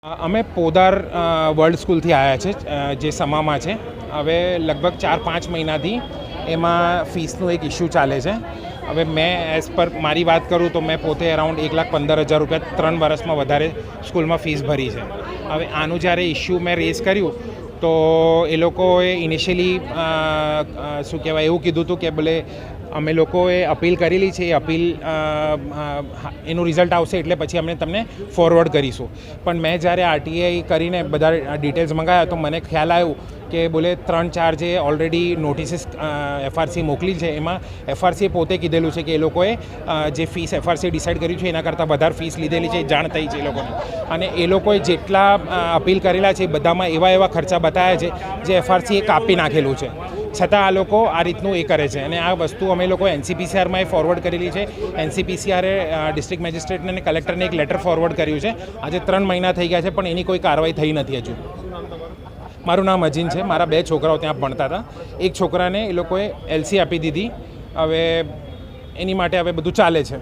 અમે પોદાર વર્લ્ડ સ્કૂલથી આવ્યા છે જે સમામાં છે. હવે લગભગ 4-5 મહિનાથી એમાં ફીસનું એક ઇસ્યુ ચાલે છે. હવે મેં એઝ પર મારી વાત કરું તો મેં પોતે અરાઉન્ડ 1,15,000 રૂપિયા 3 વર્ષમાં વધારે સ્કૂલમાં ફીસ ભરી છે. હવે આનું જ્યારે ઇસ્યુ મેં રેઝ કર્યું તો એ લોકોએ ઇનિશિયલી શું કહેવાય એવું કીધું હતું કે ભલે અમે લોકોએ અપીલ કરેલી છે. એ અપીલ એનું રિઝલ્ટ આવશે એટલે પછી અમે તમને ફોરવર્ડ કરીશું. પણ મેં જ્યારે આરટીઆઈ કરીને બધા ડિટેલ્સ મંગાવ્યા તો મને ખ્યાલ આવ્યું કે બોલે 3-4 જે ઓલરેડી નોટિસીસ એફઆરસી મોકલી છે એમાં એફઆરસીએ પોતે કીધેલું છે કે એ લોકોએ જે ફીસ એફઆરસીએ ડિસાઇડ કર્યું છે એના કરતાં વધારે ફીસ લીધેલી છે, જાણ થઈ છે એ લોકોને. અને એ લોકોએ જેટલા અપીલ કરેલા છે એ બધામાં એવા ખર્ચા બતાવ્યા છે જે એફઆરસીએ કાપી નાખેલું છે. છતાં આ લોકો આ રીતનું એ કરે છે અને આ વસ્તુ અમે લોકો એનસીપીસીઆરમાં ફોરવર્ડ કરેલી છે. એનસીપીસીઆરે ડિસ્ટ્રિક્ટ મેજિસ્ટ્રેટને અને કલેક્ટરને એક લેટર ફોરવર્ડ કર્યું છે. આજે 3 મહિના થઈ ગયા છે પણ એની કોઈ કાર્યવાહી થઈ નથી હજુ. મારું નામ અજીન છે. મારા 2 છોકરાઓ ત્યાં ભણતા હતા. એક છોકરાને એ લોકોએ એલસી આપી દીધી. હવે એની માટે હવે બધું ચાલે છે.